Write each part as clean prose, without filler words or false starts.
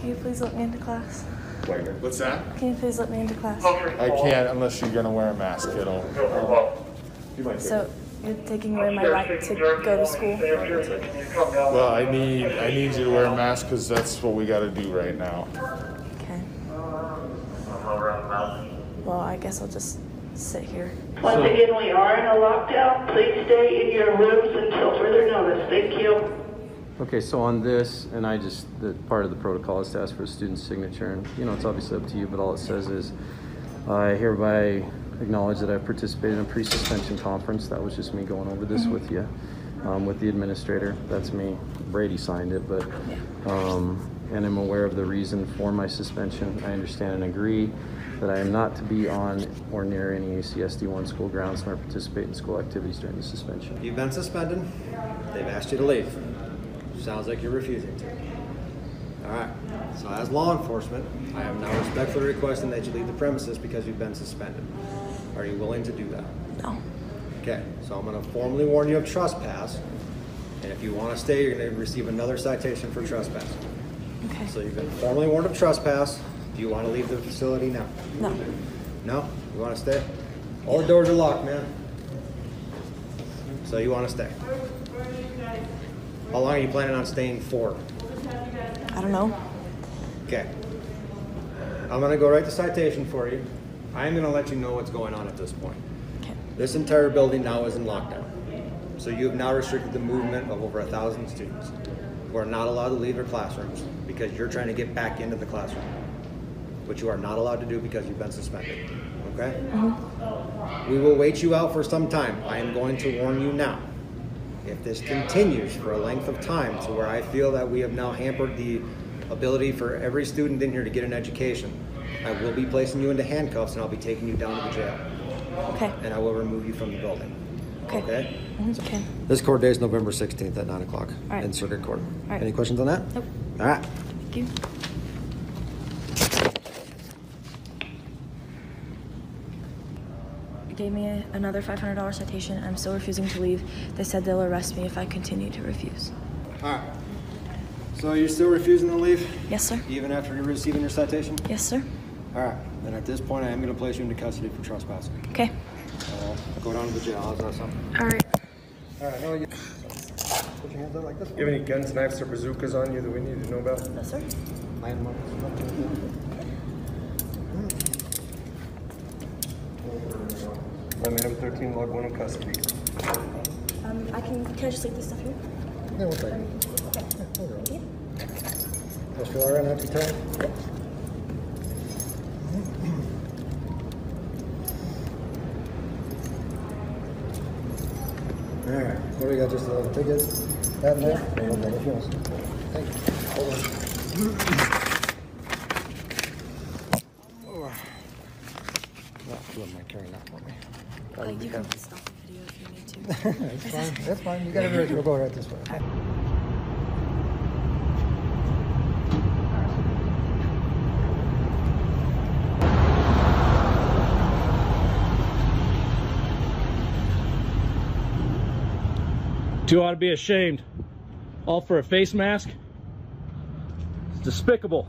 Can you please let me into class? Wait, what's that? Can you please let me into class? I can't unless you're gonna wear a mask, kiddo. You might So you're taking away my right to go to school? Well, I need you to wear a mask because that's what we got to do right now. Okay. Well, I guess I'll just sit here. Once again, we are in a lockdown. Please stay in your rooms until further notice. Thank you. Okay, so on this, and the part of the protocol is to ask for a student's signature, and it's obviously up to you, but all it says is, I hereby acknowledge that I participated in a pre-suspension conference. That was just me going over this with you, with the administrator. That's me. Brady signed it, but, and I'm aware of the reason for my suspension. I understand and agree that I am not to be on or near any ACSD1 school grounds nor participate in school activities during the suspension. You've been suspended. They've asked you to leave. Sounds like you're refusing to. All right, so as law enforcement, I am now respectfully requesting that you leave the premises because you've been suspended. Are you willing to do that? No. Okay, so I'm gonna formally warn you of trespass, and if you wanna stay, you're gonna receive another citation for trespass. Okay. So you've been formally warned of trespass. Do you wanna leave the facility now? No. No? You wanna stay? All the doors are locked, man. So you wanna stay? How long are you planning on staying for? I don't know. Okay. I'm gonna go write the citation for you. I am gonna let you know what's going on at this point. Okay. This entire building now is in lockdown. So you have now restricted the movement of over 1,000 students who are not allowed to leave their classrooms because you're trying to get back into the classroom, which you are not allowed to do because you've been suspended, okay? We will wait you out for some time. I am going to warn you now. If this continues for a length of time to where I feel that we have now hampered the ability for every student in here to get an education, I will be placing you into handcuffs and I'll be taking you down to the jail. Okay. And I will remove you from the building. Okay. Okay? Okay. This court date is November 16th at 9 o'clock right. in circuit court. Right. Any questions on that? Nope. All right. Thank you. Gave me another $500 citation. I'm still refusing to leave. They said they'll arrest me if I continue to refuse. All right. So you're still refusing to leave? Yes, sir. Even after you're receiving your citation? Yes, sir. All right. Then at this point, I am going to place you into custody for trespassing. Okay. Go down to the jail. How's that sound? All right. All right. No, you put your hands out like this. You have any guns, knives, or bazookas on you that we need to know about? Yes, sir. 9 months. Let me have 13 log 1 in custody. Can I just leave this stuff here? Yeah, we'll take it. Okay. Thank you. That's all right, not too tight? Yep. All right, what do we got, just a ticket? That in there? Yeah. Okay, if you want. Thank you. Hold on. You wouldn't mind carrying that for me. You can stop the video if you need to. That's fine, that's fine. You got it. We'll go right this way. Okay? You ought to be ashamed. All for a face mask? It's despicable.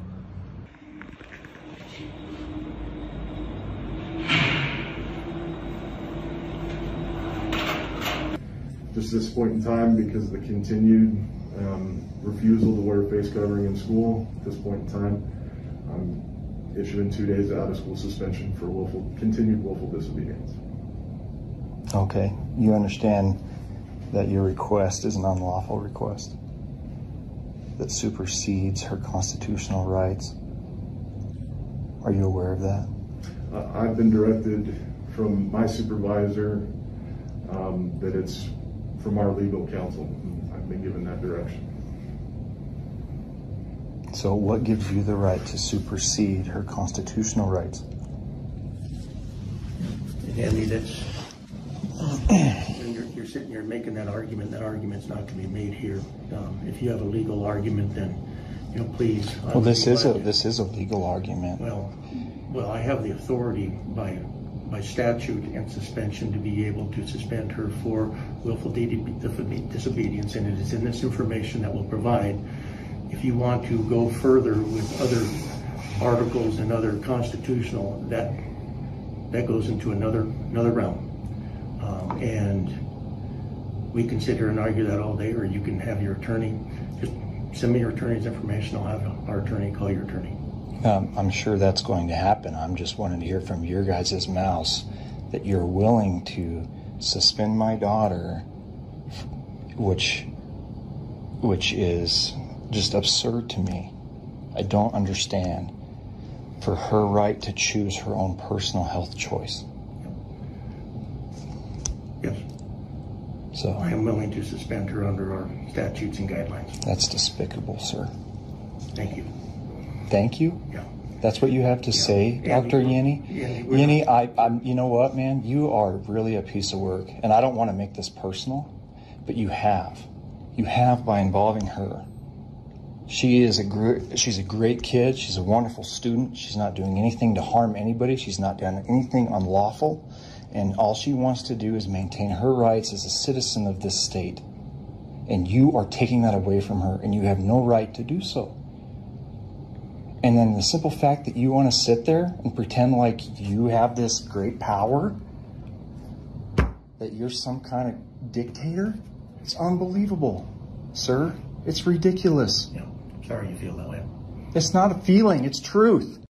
Just this point in time, because of the continued refusal to wear a face covering in school, at this point in time, I'm issuing 2 days out of school suspension for continued willful disobedience. Okay, you understand that your request is an unlawful request that supersedes her constitutional rights. Are you aware of that? I've been directed from my supervisor that it's from our legal counsel. I've been given that direction. So what gives you the right to supersede her constitutional rights? Andy, that's you're sitting here making that argument's not to be made here. If you have a legal argument, then please. Well, this is a legal argument. Well, I have the authority by statute and suspension to be able to suspend her for willful disobedience, and it is in this information that will provide if you want to go further with other articles and other constitutional, that goes into another realm. And we can sit here and argue that all day, or you can have your attorney, just send me your attorney's information. I'll have our attorney call your attorney. I'm sure that's going to happen. I'm just wanting to hear from your guys' mouths that you're willing to suspend my daughter, which is just absurd to me. I don't understand. For her right to choose her own personal health choice. Yes. So I am willing to suspend her under our statutes and guidelines. that's despicable, sir. Thank you. Thank you? Yeah. That's what you have to say, Dr. Yenny? Yenny, I'm, you know what, man? You are really a piece of work. And I don't want to make this personal, but you have. You have by involving her. She's a great kid. She's a wonderful student. She's not doing anything to harm anybody. She's not doing anything unlawful. And all she wants to do is maintain her rights as a citizen of this state. And you are taking that away from her, and you have no right to do so. And then the simple fact that you want to sit there and pretend like you have this great power, that you're some kind of dictator, it's unbelievable, sir. It's ridiculous. Yeah. Sorry you feel that way. It's not a feeling, it's truth.